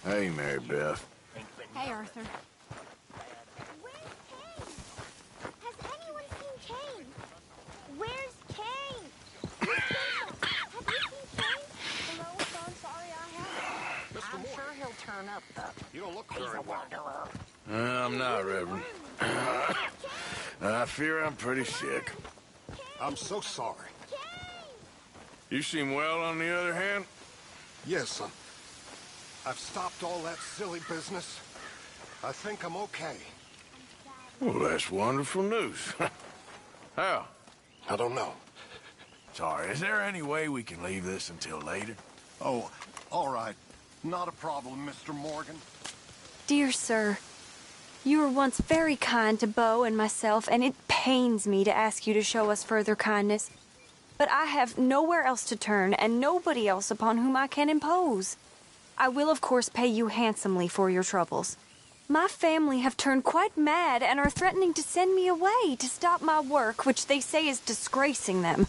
Hey, Mary Beth. Hey, Arthur. Where's Kane? Has anyone seen Kane? Where's Kane? Have you seen Kane? Hello, son. Sorry I haven't. I'm sure he'll turn up, though. You don't look He's very a well. wanderer. I'm not, Reverend. I fear I'm pretty sick. I'm so sorry. You seem well, on the other hand? Yes, son. I've stopped all that silly business. I think I'm okay. Well, that's wonderful news. How? I don't know. Sorry, is there any way we can leave this until later? Oh, all right. Not a problem, Mr. Morgan. Dear sir, you were once very kind to Beau and myself, and it pains me to ask you to show us further kindness. But I have nowhere else to turn, and nobody else upon whom I can impose. I will, of course, pay you handsomely for your troubles. My family have turned quite mad and are threatening to send me away to stop my work, which they say is disgracing them.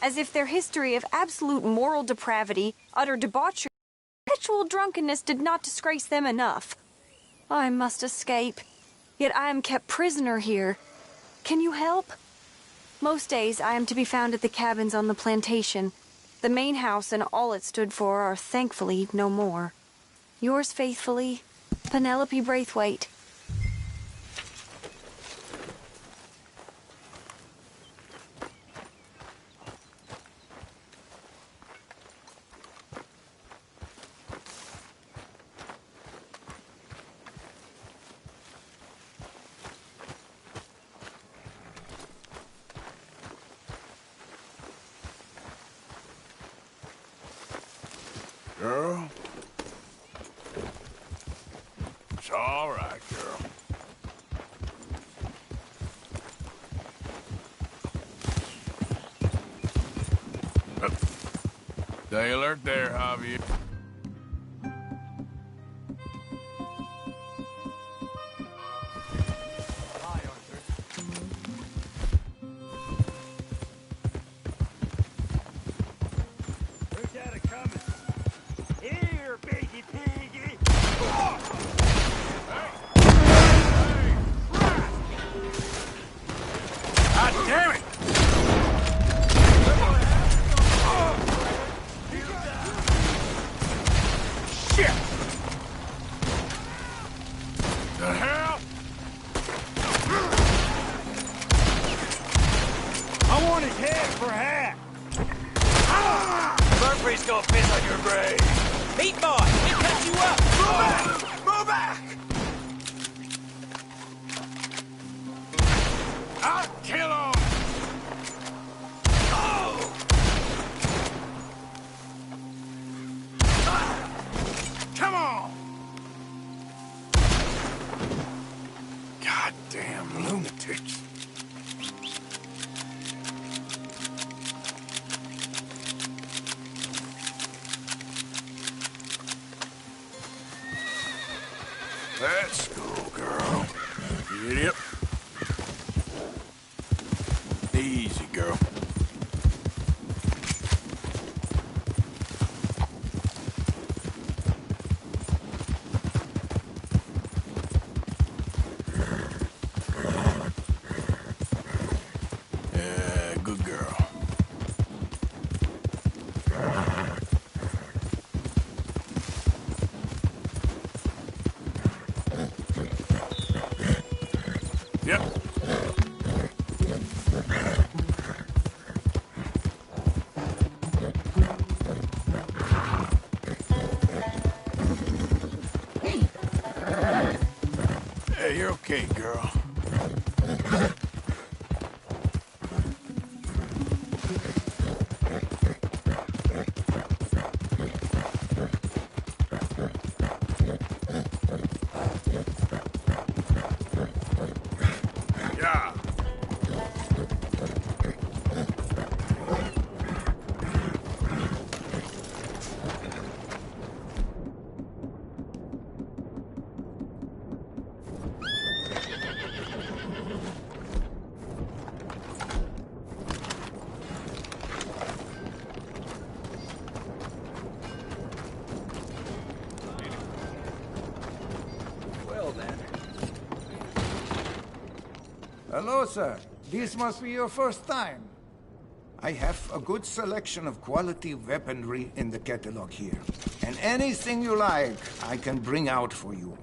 As if their history of absolute moral depravity, utter debauchery, and perpetual drunkenness did not disgrace them enough. I must escape, yet I am kept prisoner here. Can you help? Most days I am to be found at the cabins on the plantation. The main house and all it stood for are thankfully no more. Yours faithfully, Penelope Braithwaite. Girl? It's all right, girl. Stay alert there, Javier. Hi, Arthur. Who's that coming? Here, piggy piggy! Oh! God damn it! Shit! The hell? I want his head for a hat! Murphy's gonna piss on your grave. Meat boy, he cut you up. Move back! Move back! I'll kill him! Oh! Come on! Goddamn lunatics. Let's go, girl. Idiot. Easy, girl. Yeah, good girl. Yep. Hey, you're okay, girl. Yeah. Hello, sir. This must be your first time. I have a good selection of quality weaponry in the catalog here. And anything you like, I can bring out for you.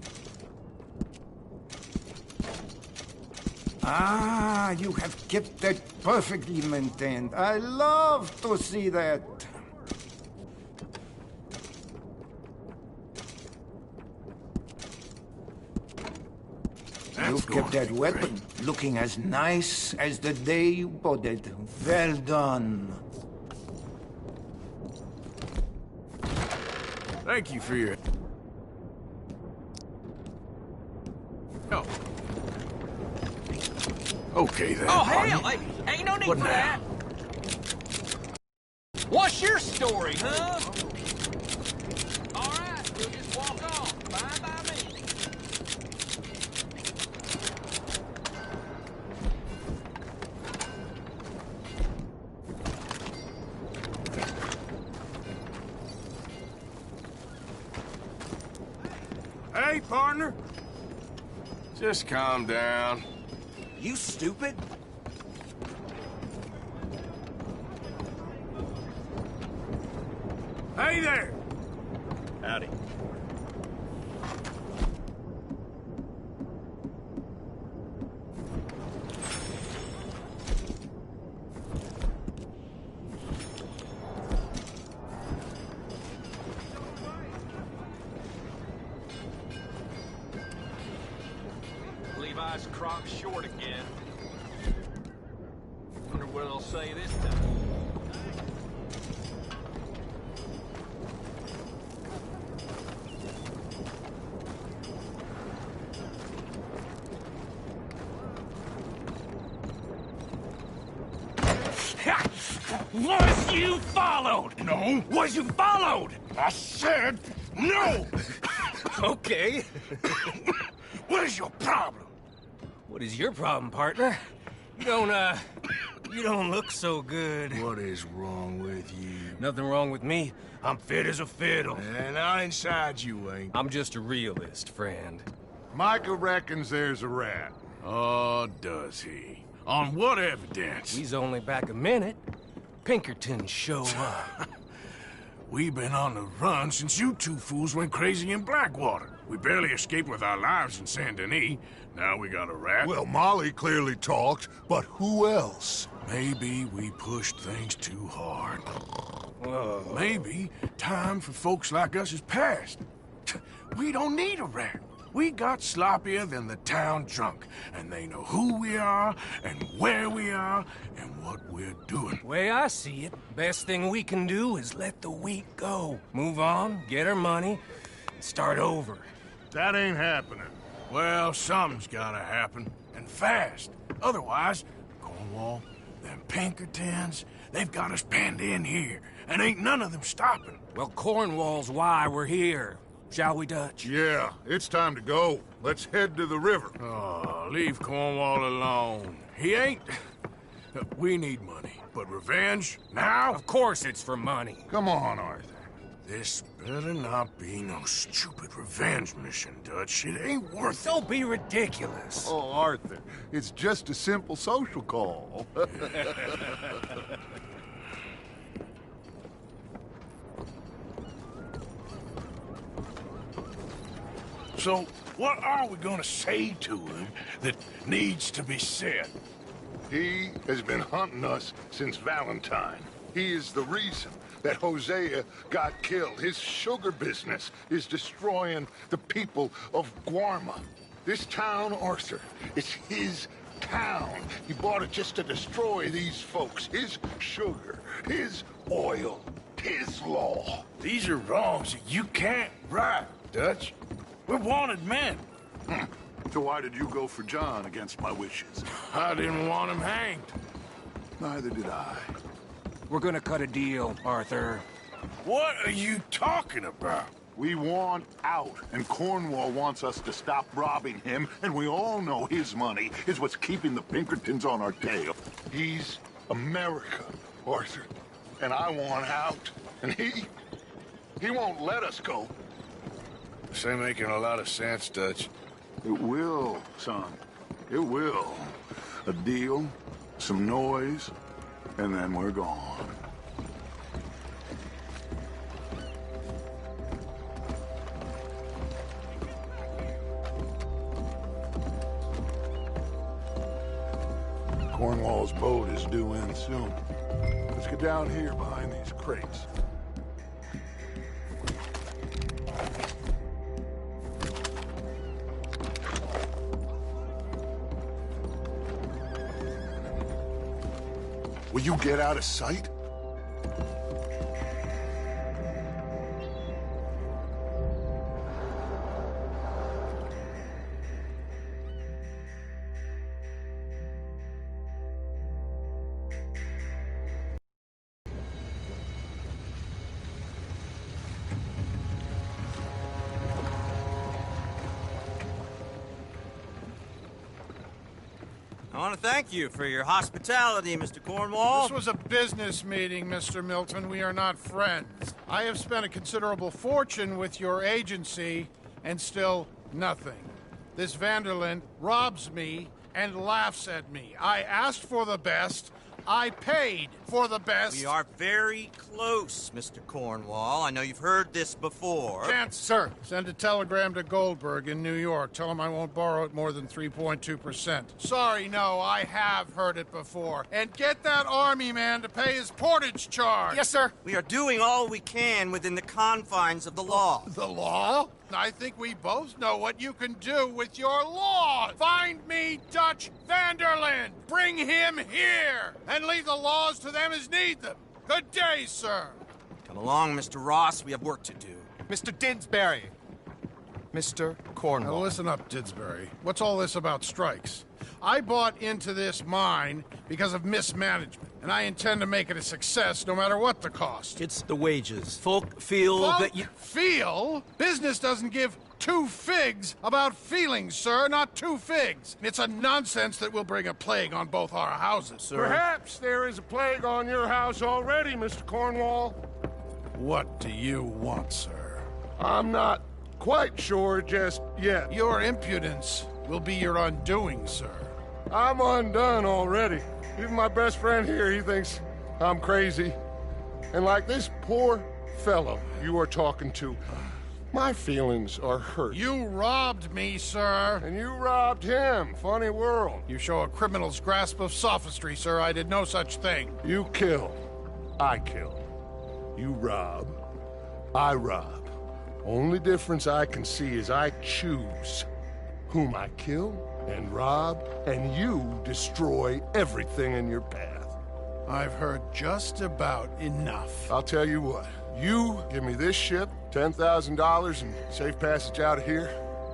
Ah, you have kept that perfectly maintained. I love to see that. You've kept that weapon looking as nice as the day you bought it. Well done. Thank you for your help. Okay, then. Oh, partner. hell! Hey, ain't no need What for now? that. What's your story, huh? All right, we'll just walk off. Fine by me. Hey, partner. Just calm down. You stupid? Hey there! Howdy. Levi's crop short again. Wonder what they'll say this time. Was you followed? No. Was you followed? I said no! Okay. What is your problem? What is your problem, partner? You don't look so good. What is wrong with you? Nothing wrong with me. I'm fit as a fiddle. And out inside you ain't. I'm just a realist, friend. Micah reckons there's a rat. Oh, does he? On what evidence? He's only back a minute. Pinkerton show up. We've been on the run since you two fools went crazy in Blackwater. We barely escaped with our lives in Saint Denis. Now we got a rat. Well, Molly clearly talked, but who else? Maybe we pushed things too hard. Whoa. Maybe time for folks like us is past. We don't need a rat. We got sloppier than the town drunk, and they know who we are, and where we are, and what we're doing. Way I see it, best thing we can do is let the week go. Move on, get our money, start over. That ain't happening. Well, something's gotta happen, and fast. Otherwise, Cornwall, them Pinkertons, they've got us penned in here, and ain't none of them stopping. Well, Cornwall's why we're here. Shall we, Dutch? Yeah, it's time to go. Let's head to the river. Oh, leave Cornwall alone. He ain't... We need money, but revenge, now? Of course it's for money. Come on, Arthur. This better not be no stupid revenge mission, Dutch. It ain't worth it. Don't be ridiculous. Oh, Arthur, it's just a simple social call. So, what are we gonna say to him that needs to be said? He has been hunting us since Valentine. He is the reason that Hosea got killed. His sugar business is destroying the people of Guarma. This town, Arthur, is his town. He bought it just to destroy these folks. His sugar, his oil, his law. These are wrongs that you can't right, Dutch. We're wanted men. So why did you go for John against my wishes? I didn't want him hanged. Neither did I. We're gonna cut a deal, Arthur. What are you talking about? We want out, and Cornwall wants us to stop robbing him, and we all know his money is what's keeping the Pinkertons on our tail. He's America, Arthur, and I want out, and he won't let us go. This ain't making a lot of sense, Dutch. It will, son. It will. A deal, some noise, and then we're gone. Cornwall's boat is due in soon. Let's get down here behind these crates. Will you get out of sight? I want to thank you for your hospitality, Mr. Cornwall. This was a business meeting, Mr. Milton. We are not friends. I have spent a considerable fortune with your agency, and still nothing. This Vanderlyn robs me and laughs at me. I asked for the best. I paid for the best. We are very close, Mr. Cornwall. I know you've heard this before. Chance, sir. Send a telegram to Goldberg in New York. Tell him I won't borrow it more than 3.2%. Sorry, no, I have heard it before. And get that army man to pay his portage charge. Yes, sir. We are doing all we can within the confines of the law. The law? I think we both know what you can do with your law. Find me Dutch Vanderlyn. Bring him here. And leave the laws to them as need them. Good day, sir. Come along, Mr. Ross. We have work to do. Mr. Didsbury. Mr. Cornwall. Now listen up, Didsbury. What's all this about strikes? I bought into this mine because of mismanagement, and I intend to make it a success no matter what the cost. It's the wages. Folk feel that you... Feel? Business doesn't give two figs about feelings, sir, not two figs. It's a nonsense that will bring a plague on both our houses, sir. Perhaps there is a plague on your house already, Mr. Cornwall. What do you want, sir? I'm not quite sure just yet. Your impudence will be your undoing, sir. I'm undone already. Even my best friend here, he thinks I'm crazy. And like this poor fellow you are talking to, my feelings are hurt. You robbed me, sir. And you robbed him. Funny world. You show a criminal's grasp of sophistry, sir. I did no such thing. You kill. I kill. You rob. I rob. Only difference I can see is I choose whom I kill and rob, and you destroy everything in your path. I've heard just about enough. I'll tell you what. You give me this ship, $10,000, and safe passage out of here,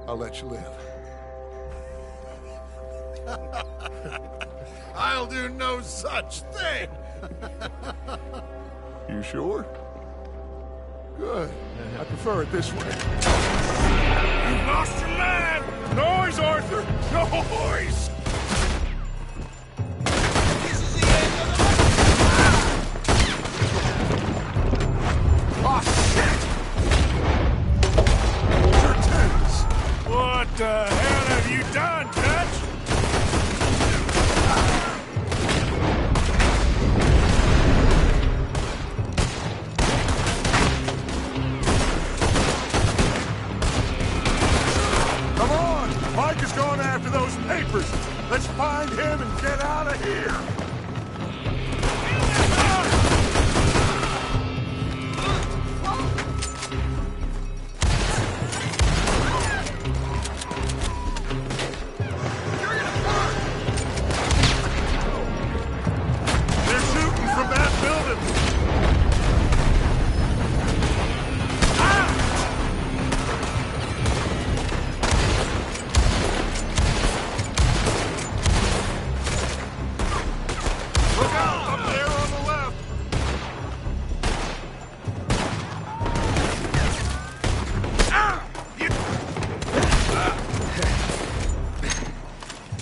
I'll let you live. I'll do no such thing. You sure? Good. I prefer it this way. You've lost your man! Noise, Arthur! Noise! This is the end of the... Oh, shit! Your tents! What the hell have you done, Dutch? Come on! Mike is going after those papers! Let's find him and get out of here! They're shooting from that building! Look out! Up there on the left!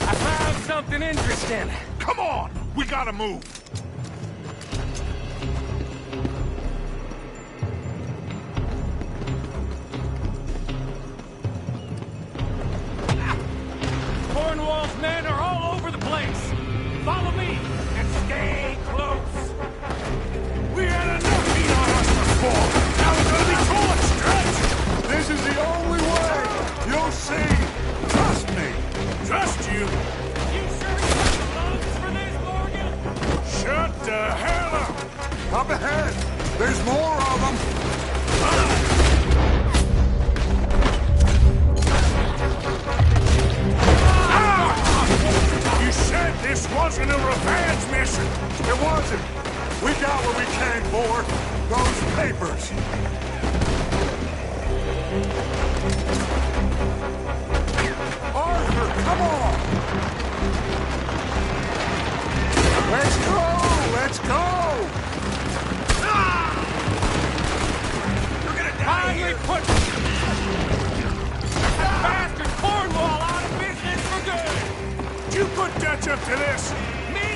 I found something interesting. Come on! We gotta move! Cornwall's men are all over the place. You said this wasn't a revenge mission. It wasn't. We got what we came for. Those papers. Arthur, come on! Let's go! Let's go! You're gonna die here! Put that bastard Cornwall out of business for good! You put Dutch up to this. Me?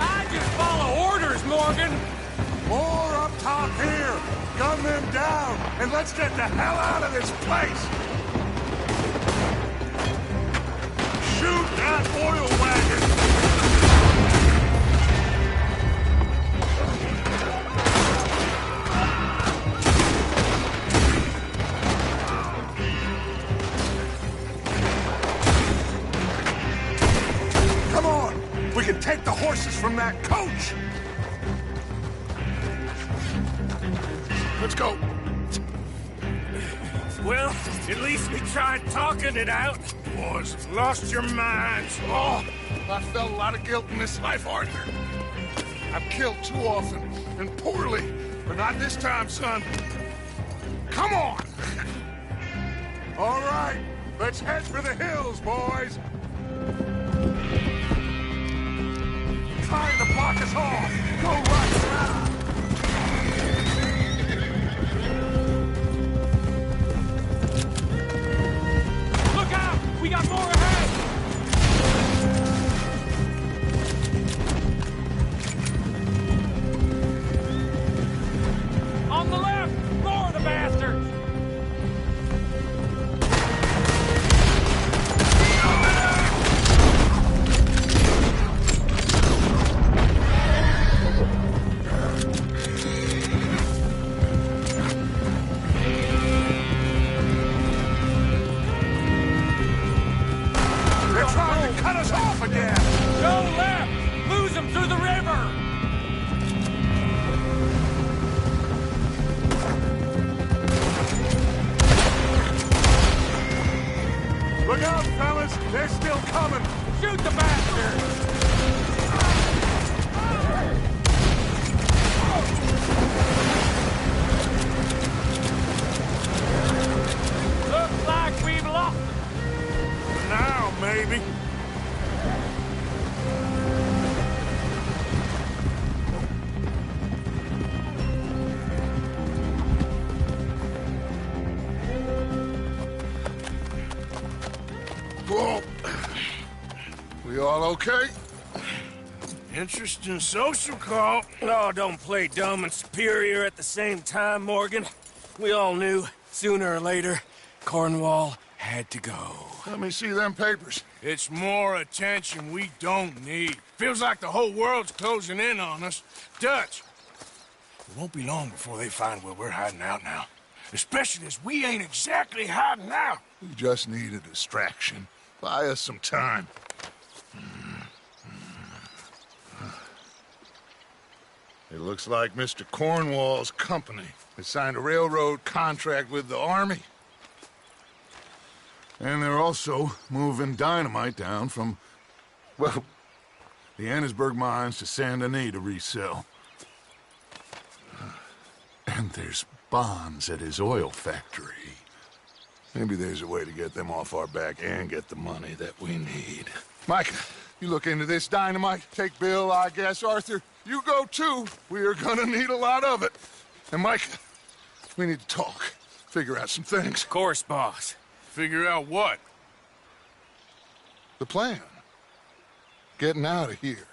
I just follow orders, Morgan! More up top here! Gun them down, and let's get the hell out of this place! Shoot that oil wagon! Come on! We can take the horses from that coach! Let's go! Well, at least we tried talking it out. Boys, lost your minds. Oh, I felt a lot of guilt in this life, Arthur. I've killed too often, and poorly, but not this time, son. Come on! All right, let's head for the hills, boys. Trying to block us off. Go right. Look out! We got more ahead! On the left! More of the bastards! Whoa. We all okay? Interesting social call. Oh, don't play dumb and superior at the same time, Morgan. We all knew, sooner or later, Cornwall had to go. Let me see them papers. It's more attention we don't need. Feels like the whole world's closing in on us. Dutch, it won't be long before they find where we're hiding out now. Especially as we ain't exactly hiding out. We just need a distraction. Buy us some time. It looks like Mr. Cornwall's company has signed a railroad contract with the Army. And they're also moving dynamite down from, well, the Annesburg mines to Saint Denis to resell. And there's bonds at his oil factory. Maybe there's a way to get them off our back and get the money that we need. Micah, you look into this dynamite. Take Bill, I guess. Arthur, you go too. We are gonna need a lot of it. And Micah, we need to talk. Figure out some things. Of course, boss. Figure out what? The plan. Getting out of here.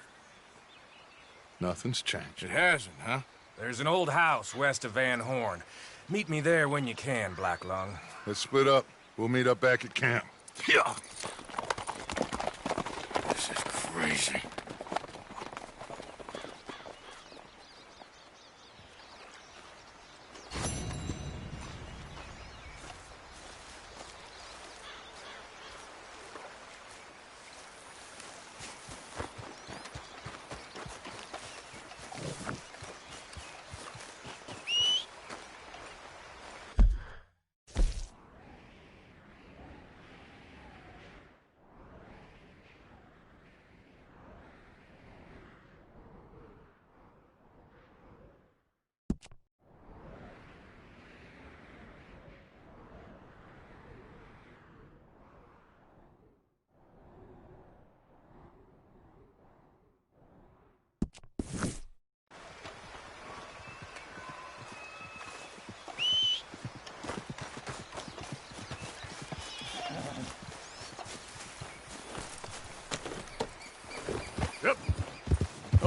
Nothing's changed. It hasn't, huh? There's an old house west of Van Horn. Meet me there when you can, Black Lung. Let's split up. We'll meet up back at camp. Yeah. This is crazy.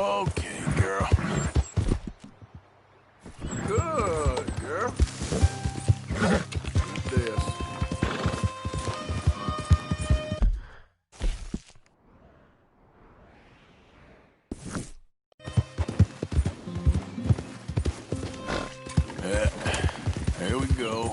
Okay, girl. Good, girl. This. There we go.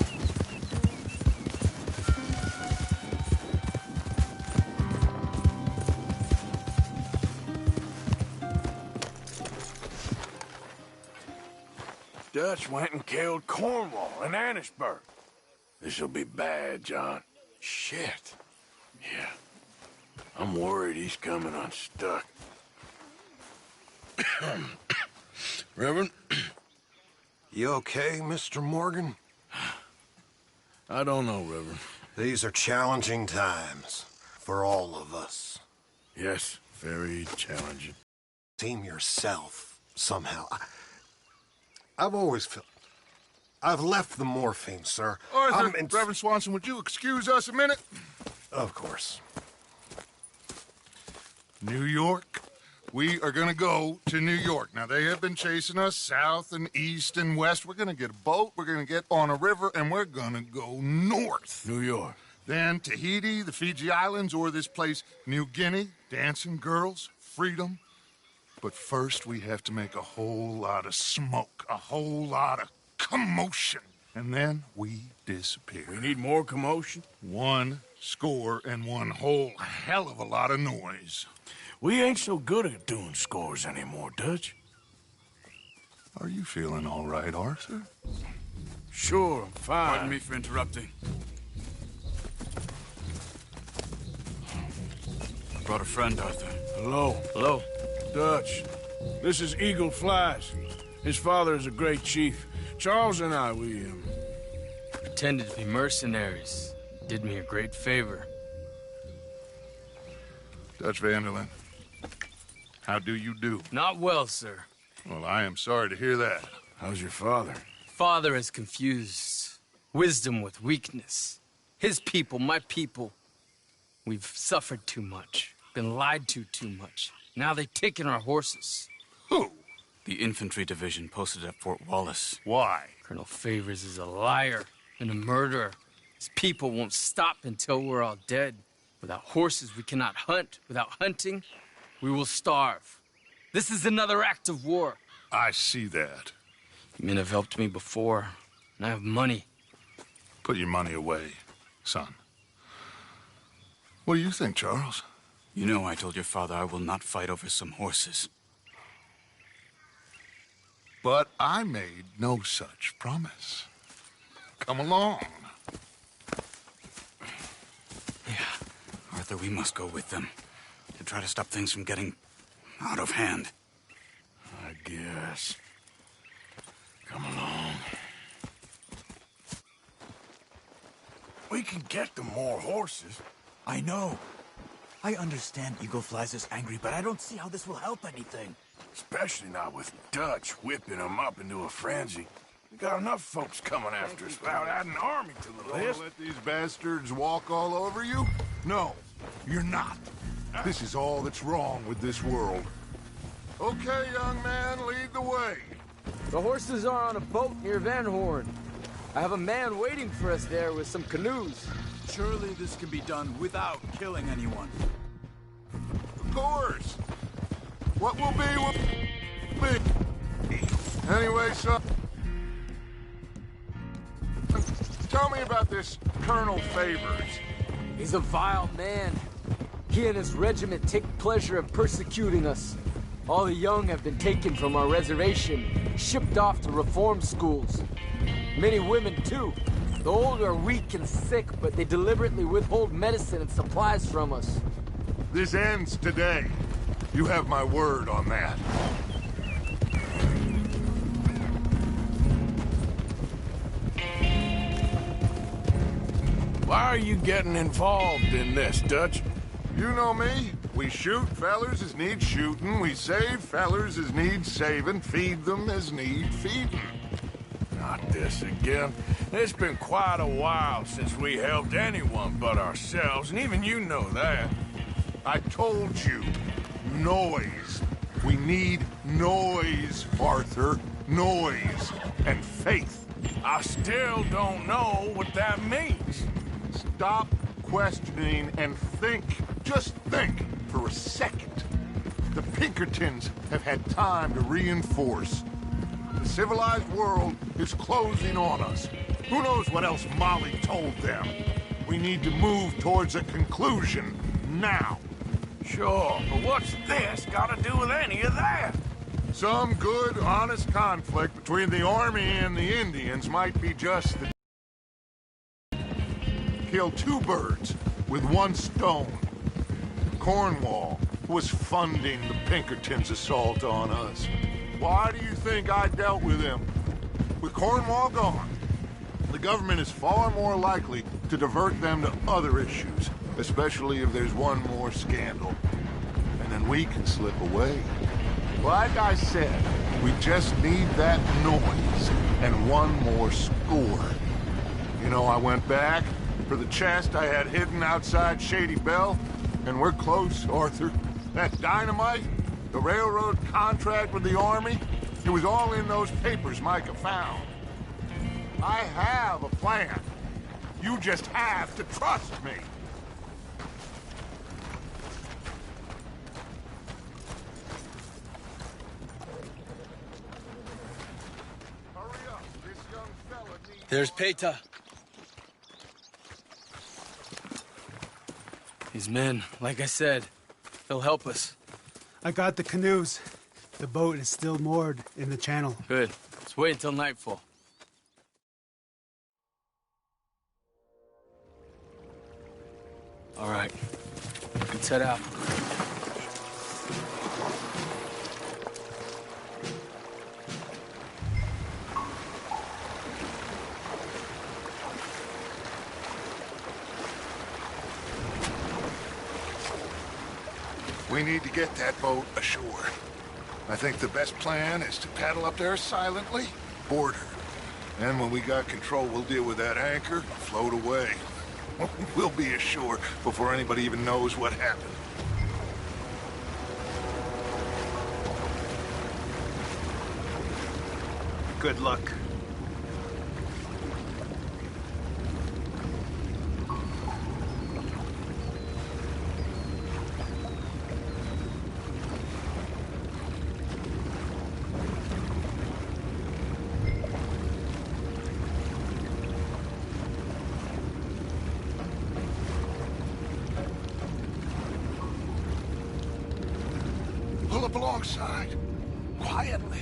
Dutch went and killed Cornwall in Annisburg. This'll be bad, John. Shit. Yeah. I'm worried he's coming unstuck. Reverend? You okay, Mr. Morgan? I don't know, Reverend. These are challenging times for all of us. Yes, very challenging. Seem yourself, somehow. I've always felt... I've left the morphine, sir. Arthur, Reverend Swanson, would you excuse us a minute? Of course. New York. We are gonna go to New York. Now, they have been chasing us south and east and west. We're gonna get a boat, we're gonna get on a river, and we're gonna go north. New York. Then Tahiti, the Fiji Islands, or this place, New Guinea, dancing girls, freedom. But first, we have to make a whole lot of smoke, a whole lot of commotion. And then we disappear. We need more commotion? 1 score and 1 whole hell of a lot of noise. We ain't so good at doing scores anymore, Dutch. Are you feeling all right, Arthur? Sure, I'm fine. Pardon me for interrupting. I brought a friend, Arthur. Hello. Hello. Dutch. This is Eagle Flies. His father is a great chief. Charles and I, we pretended to be mercenaries. Did me a great favor. Dutch Vanderlyn, how do you do? Not well, sir. Well, I am sorry to hear that. How's your father? Father has confused wisdom with weakness. His people, my people. We've suffered too much. Been lied to too much. Now they've taken our horses. Who? The infantry division posted at Fort Wallace. Why? Colonel Favors is a liar and a murderer. His people won't stop until we're all dead. Without horses, we cannot hunt. Without hunting, we will starve. This is another act of war. I see that. Men have helped me before, and I have money. Put your money away, son. What do you think, Charles? You know I told your father I will not fight over some horses. But I made no such promise. Come along. Yeah, Arthur, we must go with them to try to stop things from getting out of hand. I guess. Come along. We can get them more horses. I know. I understand Eagle Flies is angry, but I don't see how this will help anything. Especially not with Dutch whipping them up into a frenzy. We got enough folks coming after us without adding an army to the Gonna list. let these bastards walk all over you? No, you're not. This is all that's wrong with this world. Okay, young man, lead the way. The horses are on a boat near Van Horn. I have a man waiting for us there with some canoes. Surely this can be done without killing anyone. Of course. What will be. Anyway, son. Tell me about this Colonel Favors. He's a vile man. He and his regiment take pleasure in persecuting us. All the young have been taken from our reservation, shipped off to reform schools. Many women, too. The old are weak and sick, but they deliberately withhold medicine and supplies from us. This ends today. You have my word on that. Why are you getting involved in this, Dutch? You know me. We shoot fellers as need shooting. We save fellers as need saving. Feed them as need feeding. Not this again. It's been quite a while since we helped anyone but ourselves, and even you know that. I told you. Noise. We need noise, Arthur. Noise and faith. I still don't know what that means. Stop questioning and think. Just think for a second. The Pinkertons have had time to reinforce. The civilized world is closing on us. Who knows what else Molly told them? We need to move towards a conclusion now. Sure, but what's this got to do with any of that? Some good, honest conflict between the army and the Indians might be just the... Kill two birds with one stone. Cornwall was funding the Pinkertons' assault on us. Why do you think I dealt with him? With Cornwall gone, the government is far more likely to divert them to other issues, especially if there's one more scandal. And then we can slip away. Like I said, we just need that noise and one more score. You know, I went back for the chest I had hidden outside Shady Belle, and we're close, Arthur. That dynamite, the railroad contract with the army, it was all in those papers Micah found. I have a plan. You just have to trust me. There's Peta. These men, like I said, they'll help us. I got the canoes. The boat is still moored in the channel. Good. Let's wait until nightfall. All right. Let's head out. We need to get that boat ashore. I think the best plan is to paddle up there silently, board her. And when we got control, we'll deal with that anchor, float away. We'll be ashore before anybody even knows what happened. Good luck. Pull up alongside, quietly.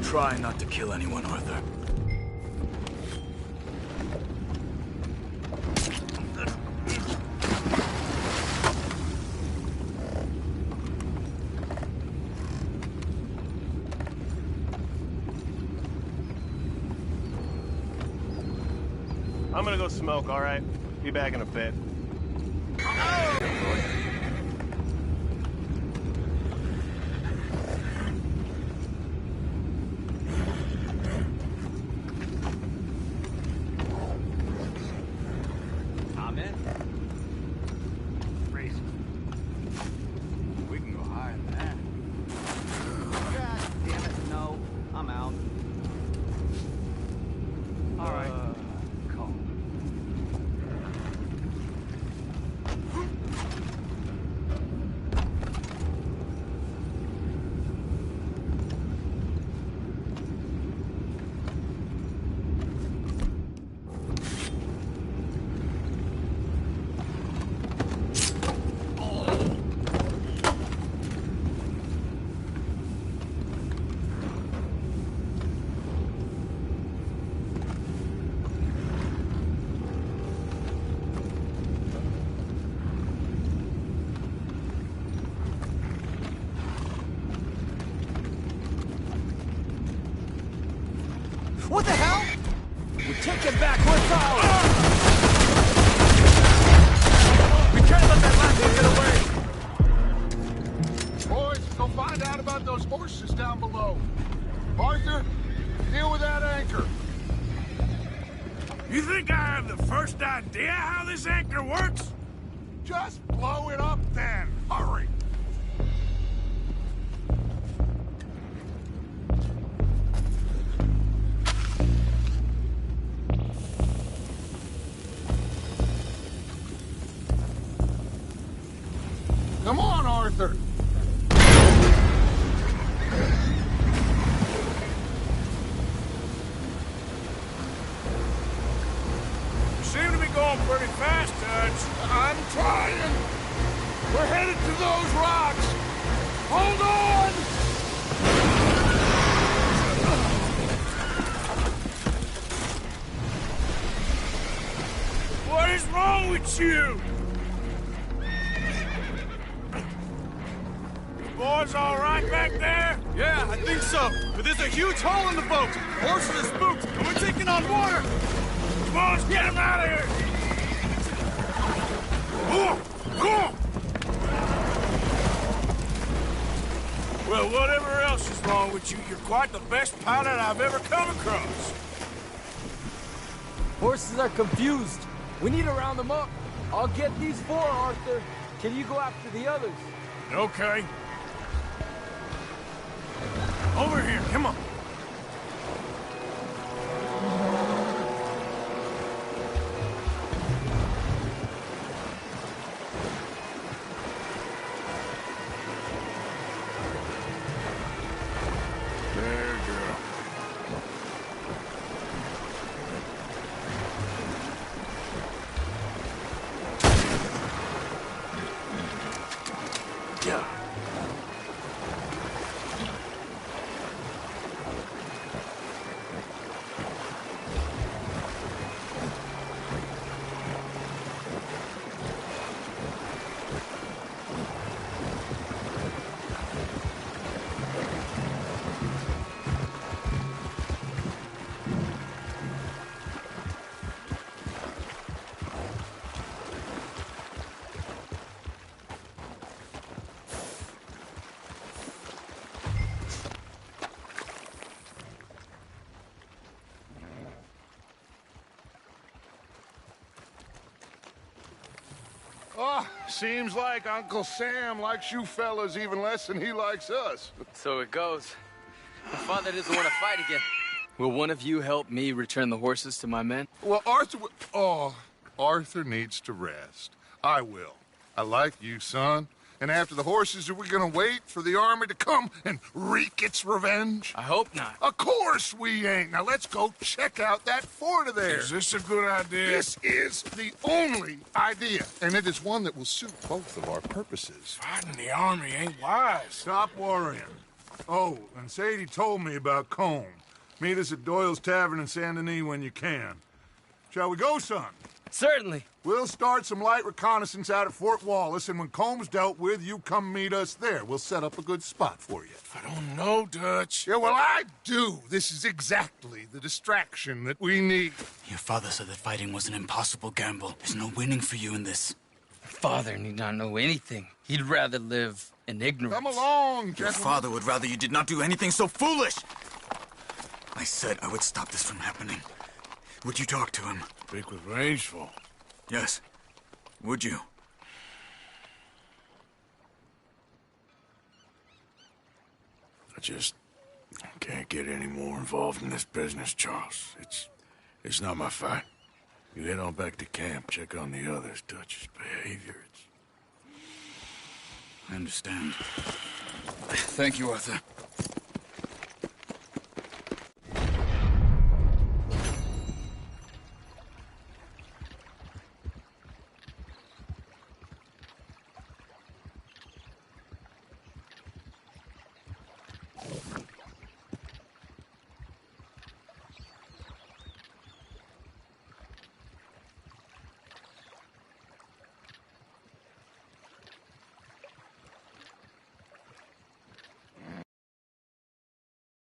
Try not to kill anyone, Arthur. I'm gonna go smoke, all right? Be back in a bit. I'm in. Crazy. We can go higher than that. God damn it, no. I'm out. All right. Calm. how this anchor works? Just blow it up then. Hurry. Come on, Arthur. You seem to be going pretty fast, Dutch. I'm trying. We're headed to those rocks. Hold on! What is wrong with you? Boys all right back there? Yeah, I think so. But there's a huge hole in the boat. Horses are spooked, and we're taking on water. Come on, let's get him out of here! Go! Well, whatever else is wrong with you, you're quite the best pilot I've ever come across. Horses are confused. We need to round them up. I'll get these four, Arthur. Can you go after the others? Okay. Over here, come on. There, girl. Yeah. Oh, seems like Uncle Sam likes you fellas even less than he likes us. So it goes. My father doesn't want to fight again. Will one of you help me return the horses to my men? Well, Arthur needs to rest. I will. I like you, son. And after the horses, are we gonna wait for the army to come and wreak its revenge? I hope not. Of course we ain't. Now let's go check out that fort of theirs. Is this a good idea? This is the only idea, and it is one that will suit both of our purposes. Fighting the army ain't wise. Stop worrying. Oh, and Sadie told me about Combe. Meet us at Doyle's Tavern in Saint Denis when you can. Shall we go, son? Certainly. We'll start some light reconnaissance out at Fort Wallace, and when Comb's dealt with, you come meet us there. We'll set up a good spot for you. I don't know, Dutch. Yeah, well, I do. This is exactly the distraction that we need. Your father said that fighting was an impossible gamble. There's no winning for you in this. Father need not know anything. He'd rather live in ignorance. Come along, Your gentlemen. father would rather you did not do anything so foolish. I said I would stop this from happening. Would you talk to him? Speak with Rangeful. Yes. Would you? I just can't get any more involved in this business, Charles. It's not my fight. You head on back to camp, check on the others, Dutch's behavior. I understand. Thank you, Arthur.